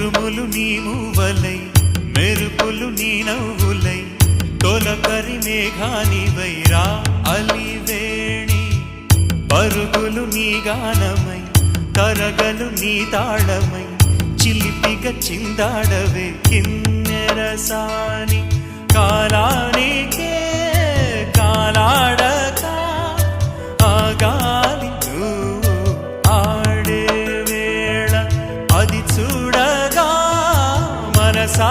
ఉరుములు నీ మూవలై మెరుపులు నీ నవ్వులై తొలకరి మేఘానివై రా అలివేణి పరుగులు నీ గానమై తరగలు నీ తాళమై చిలిపిగా చిందాడవే కిన్నెరసాని కాలానికే కాలాడక ఆగాలి నువ్వు ఆడే వేళ అది చూడగా మనసా